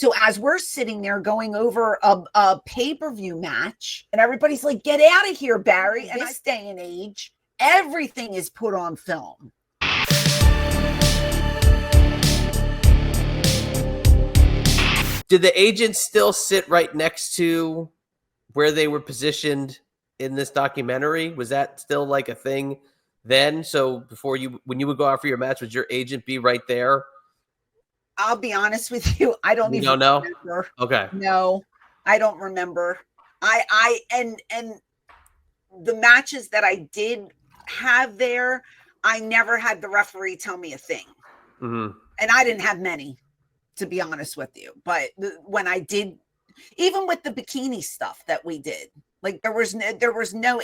So as we're sitting there going over a pay-per-view match, and everybody's like, get out of here, Barry. And this day and age, everything is put on film. Did the agents still sit right next to where they were positioned in this documentary? Was that still like a thing then? So before when you would go out for your match, would your agent be right there? I'll be honest with you. I don't even know. Remember. Okay. No, I don't remember. And the matches that I did have there, I never had the referee tell me a thing. Mm-hmm. And I didn't have many, to be honest with you. But when I did, even with the bikini stuff that we did, like there was no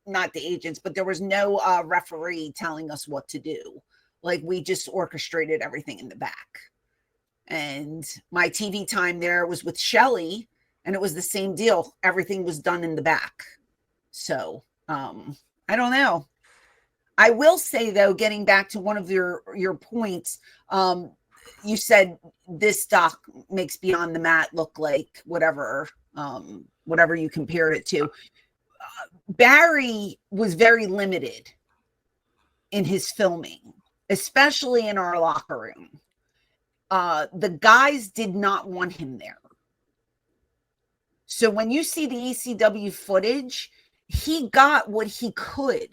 not the agents, but there was no referee telling us what to do. Like we just orchestrated everything in the back. And my TV time there was with Shelly, and it was the same deal. Everything was done in the back. So I don't know. I will say though, getting back to one of your points, you said this doc makes Beyond the Mat look like whatever you compared it to. Barry was very limited in his filming, especially in our locker room. The guys did not want him there. So when you see the ECW footage, he got what he could,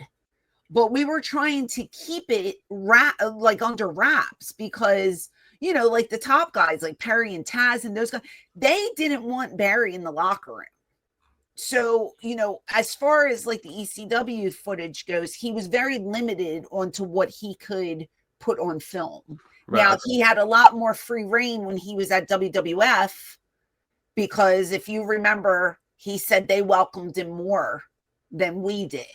but we were trying to keep it under wraps because, you know, like the top guys like Perry and Taz and those guys, they didn't want Barry in the locker room. So, you know, as far as like the ECW footage goes, he was very limited onto what he could put on film. Right. Now, he had a lot more free reign when he was at WWF, because if you remember, he said they welcomed him more than we did.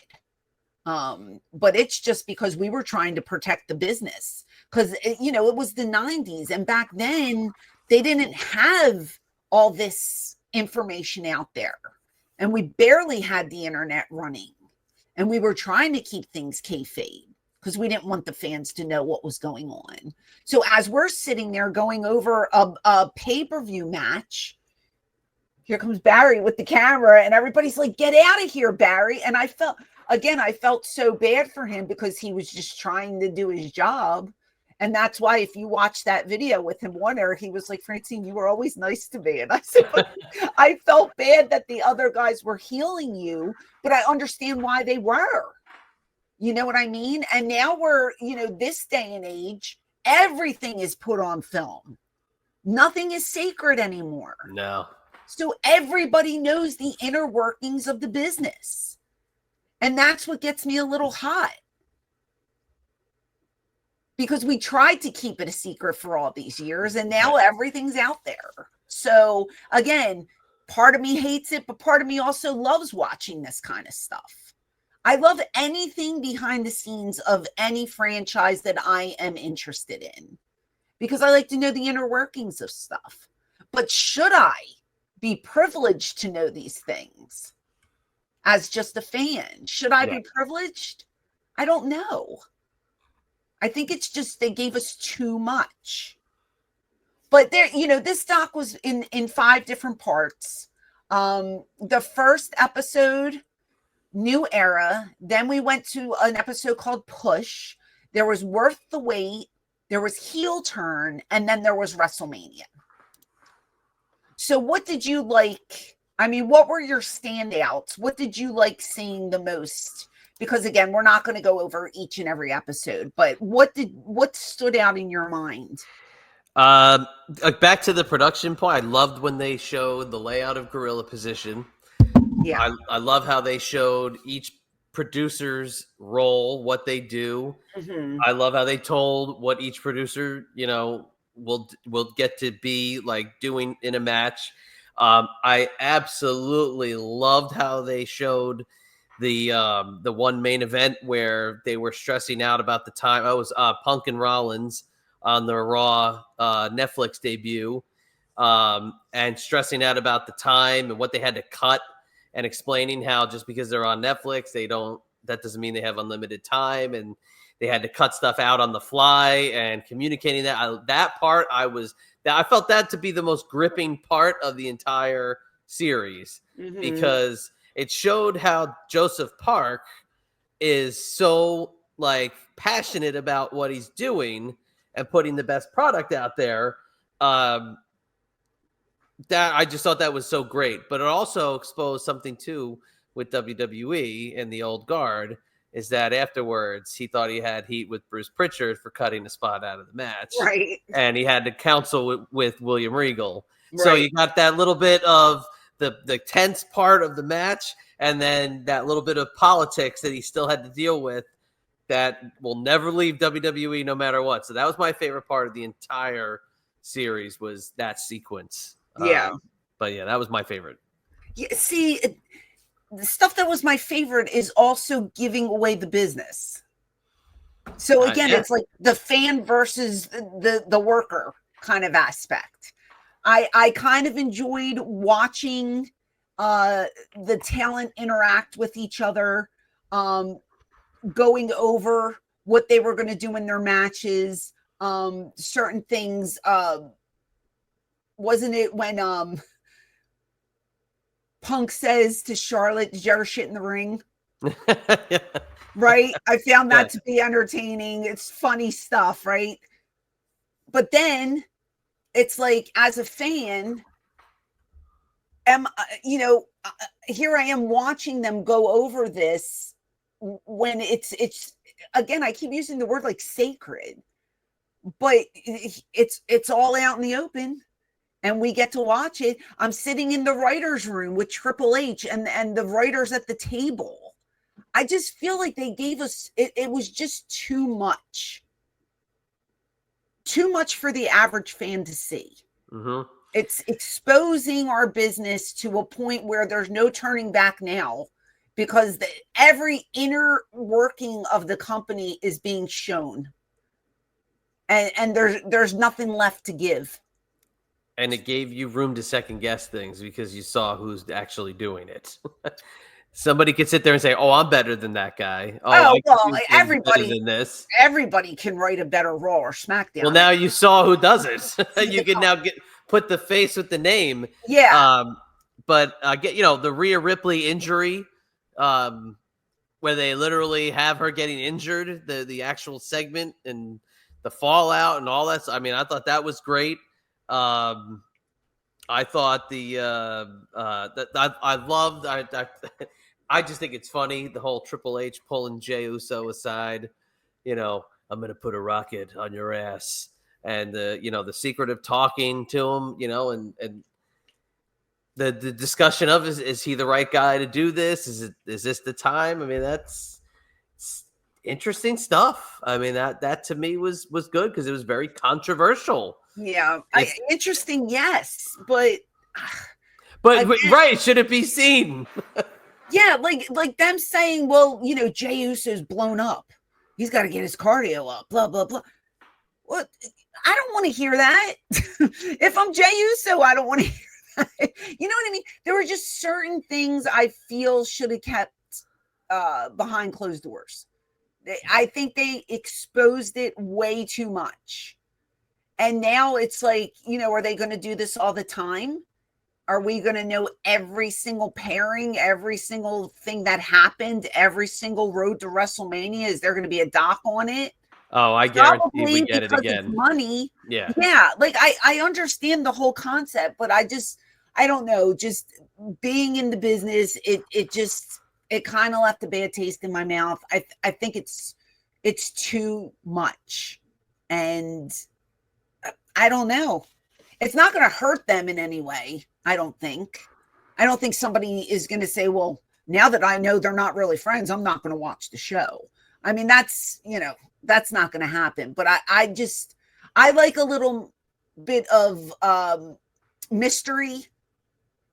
But it's just because we were trying to protect the business, because, you know, it was the 90s. And back then they didn't have all this information out there. And we barely had the internet running. And we were trying to keep things kayfabe because we didn't want the fans to know what was going on. So as we're sitting there going over a pay-per-view match, here comes Barry with the camera, and everybody's like, get out of here, Barry. And I felt so bad for him because he was just trying to do his job. And that's why if you watch that video with him on air, he was like, Francine, you were always nice to me. And I said, I felt bad that the other guys were healing you, but I understand why they were. You know what I mean? And now we're, you know, this day and age, everything is put on film. Nothing is sacred anymore. No. So everybody knows the inner workings of the business. And that's what gets me a little hot. Because we tried to keep it a secret for all these years, and now everything's out there. So again, part of me hates it, but part of me also loves watching this kind of stuff. I love anything behind the scenes of any franchise that I am interested in, because I like to know the inner workings of stuff. But should I be privileged to know these things as just a fan? Should I be privileged? I don't know. I think it's just they gave us too much. But there, you know, this doc was in 5 different parts. The first episode, New Era. Then we went to an episode called Push. There was Worth the Wait. There was Heel Turn. And then there was WrestleMania. So what did you like? I mean, what were your standouts? What did you like seeing the most? Because again, we're not going to go over each and every episode, but what stood out in your mind? Back to the production point, I loved when they showed the layout of Gorilla Position. Yeah, I love how they showed each producer's role, what they do. Mm-hmm. I love how they told what each producer, you know, will get to be like doing in a match. I absolutely loved how they showed the one main event where they were stressing out about the time. I was Punk and Rollins on the Raw Netflix debut, and stressing out about the time and what they had to cut, and explaining how just because they're on Netflix, that doesn't mean they have unlimited time, and they had to cut stuff out on the fly, and communicating that part I was I felt that to be the most gripping part of the entire series because it showed how Joseph Park is so like passionate about what he's doing and putting the best product out there. That I just thought that was so great, but it also exposed something too with WWE and the old guard is that afterwards he thought he had heat with Bruce Pritchard for cutting a spot out of the match, right? And he had to counsel with William Regal. Right. So you got that little bit of the tense part of the match, and then that little bit of politics that he still had to deal with that will never leave WWE no matter what. So that was my favorite part of the entire series was that sequence. Yeah. But yeah, that was my favorite. Yeah, see, the stuff that was my favorite is also giving away the business. So again, it's like the fan versus the worker kind of aspect. I kind of enjoyed watching the talent interact with each other, going over what they were going to do in their matches, certain things. Wasn't it when Punk says to Charlotte, "Did you ever shit in the ring?" Yeah. Right? I found that to be entertaining. It's funny stuff, right? But then it's like, as a fan, here I am watching them go over this when it's again, I keep using the word like sacred, but it's all out in the open. And we get to watch it. I'm sitting in the writer's room with Triple H and the writers at the table. I just feel like they gave us, it was just too much. Too much for the average fan to see. Mm-hmm. It's exposing our business to a point where there's no turning back now because every inner working of the company is being shown. And there's nothing left to give. And it gave you room to second guess things because you saw who's actually doing it. Somebody could sit there and say, "Oh, I'm better than that guy." Oh well, everybody than this. Everybody can write a better Raw or SmackDown. Well, now you saw who does it. You can now put the face with the name. Yeah. But the Rhea Ripley injury, where they literally have her getting injured, the actual segment and the fallout and all that. I mean, I thought that was great. I thought I loved. I just think it's funny the whole Triple H pulling Jey Uso aside. I'm gonna put a rocket on your ass, and the secretive talking to him. And the discussion of is he the right guy to do this? Is this the time? I mean, that's interesting stuff. I mean, that to me was good because it was very controversial. Yeah, interesting, yes, but right, should it be seen? Yeah, like them saying, well, Jey Uso's blown up. He's got to get his cardio up, blah, blah, blah. What? I don't want to hear that. If I'm Jey Uso, I don't want to hear that. You know what I mean? There were just certain things I feel should have kept behind closed doors. I think they exposed it way too much. And now it's like, are they going to do this all the time? Are we going to know every single pairing, every single thing that happened, every single road to WrestleMania? Is there going to be a doc on it? Oh, I guarantee we get it again. It's money. Yeah. Yeah. Like I understand the whole concept, but I don't know, just being in the business, it kind of left a bad taste in my mouth. I think it's too much. And I don't know. It's not going to hurt them in any way. I don't think somebody is going to say, well, now that I know they're not really friends, I'm not going to watch the show. I mean, that's not going to happen. But I like a little bit of mystery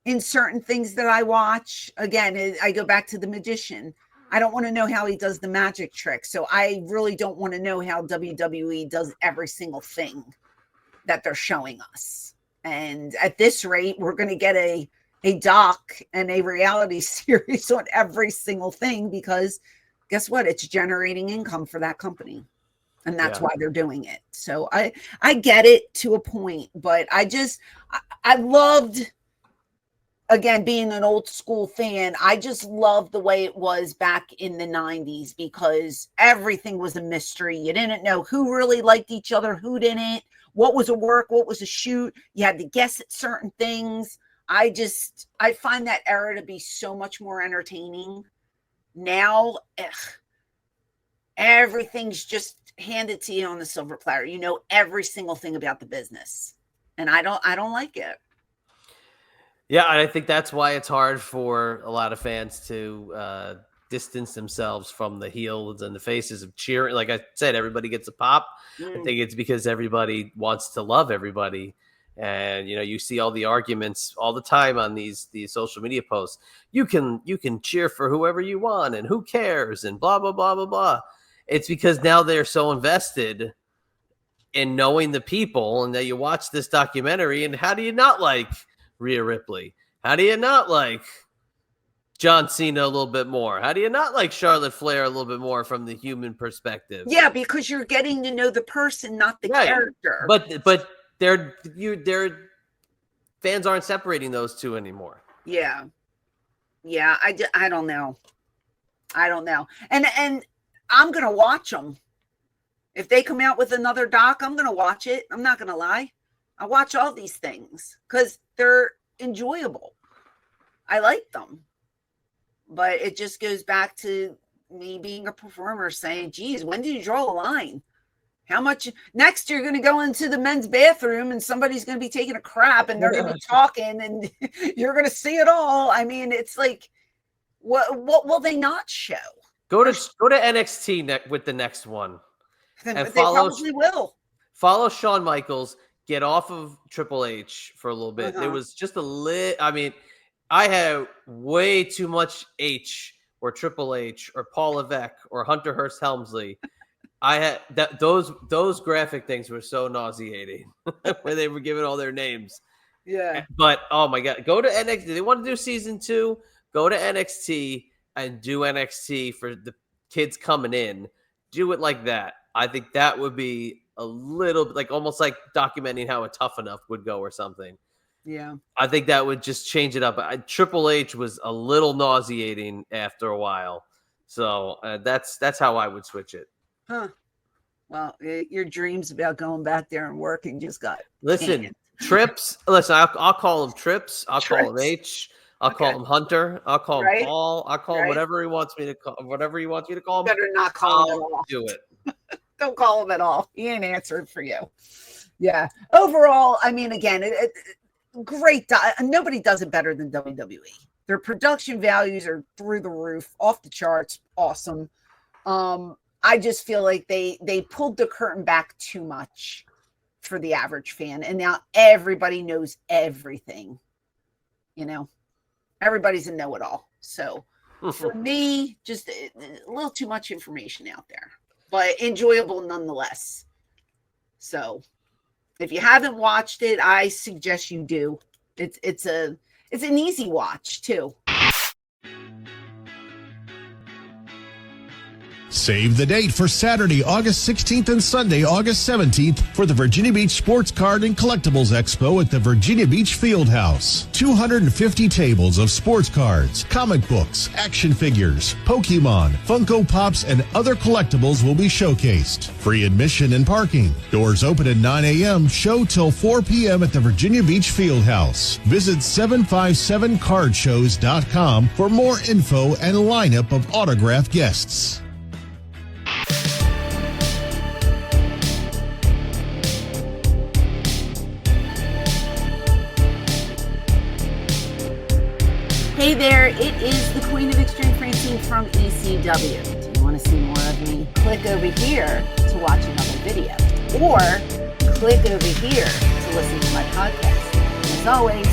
in certain things that I watch. Again, I go back to the magician. I don't want to know how he does the magic trick. So I really don't want to know how WWE does every single thing that they're showing us. And at this rate, we're going to get a doc and a reality series on every single thing because guess what? It's generating income for that company. And that's why they're doing it. So I get it to a point, but I loved, again, being an old school fan. I just loved the way it was back in the 90s because everything was a mystery. You didn't know who really liked each other, who didn't, what was a work, what was a shoot. You had to guess at certain things. I find that era to be so much more entertaining. Now, everything's just handed to you on the silver platter. You know every single thing about the business, and I don't like it. Yeah, and I think that's why it's hard for a lot of fans to distance themselves from the heels and the faces of cheering. Like I said, everybody gets a pop. I think it's because everybody wants to love everybody. And, you know, you see all the arguments all the time on these social media posts. You can cheer for whoever you want and who cares and blah, blah, blah, blah, blah. It's because now they're so invested in knowing the people, and that you watch this documentary, and how do you not like Rhea Ripley? How do you not like John Cena a little bit more? How do you not like Charlotte Flair a little bit more from the human perspective? Yeah, because you're getting to know the person, not the character. But their fans aren't separating those two anymore. Yeah. I don't know. And I'm gonna watch them. If they come out with another doc, I'm gonna watch it. I'm not gonna lie. I watch all these things because they're enjoyable. I like them. But it just goes back to me being a performer saying, geez, when do you draw a line? How much next you're going to go into the men's bathroom and somebody's going to be taking a crap and they're going to be talking and you're going to see it all. I mean, it's like, what will they not show? Go to NXT with the next one. And they probably will. Follow Shawn Michaels. Get off of Triple H for a little bit. It was just a lit. I mean, I had way too much H or Triple H or Paul Levesque or Hunter Hearst Helmsley. I had those graphic things were so nauseating where they were giving all their names. Yeah. But oh my God, go to NXT. They want to do season 2. Go to NXT and do NXT for the kids coming in. Do it like that. I think that would be a little bit like almost like documenting how a Tough Enough would go or something. Yeah. I think that would just change it up. Triple H was a little nauseating after a while. So that's how I would switch it. Huh. Well, your dreams about going back there and working just got Trips. Listen, I'll call him Trips. I'll call him H. I'll call him Hunter. I'll call him Paul. I'll call him whatever he wants me to call. Whatever he wants you to call him. Better not call him at all. Do it. Don't call him at all. He ain't answering for you. Yeah. Overall, I mean, again, great. Nobody does it better than WWE. Their production values are through the roof, off the charts. Awesome. I just feel like they pulled the curtain back too much for the average fan. And now everybody knows everything. You know, everybody's a know-it-all. So for me, just a little too much information out there, but enjoyable nonetheless. So if you haven't watched it, I suggest you do. It's an easy watch too. Save the date for Saturday, August 16th and Sunday, August 17th for the Virginia Beach Sports Card and Collectibles Expo at the Virginia Beach Fieldhouse. 250 tables of sports cards, comic books, action figures, Pokemon, Funko Pops, and other collectibles will be showcased. Free admission and parking. Doors open at 9 a.m., show till 4 p.m. at the Virginia Beach Fieldhouse. Visit 757cardshows.com for more info and lineup of autographed guests. Hey there, it is the Queen of Extreme, Francine from ECW. Do you want to see more of me? Click over here to watch another video. Or click over here to listen to my podcast. And as always,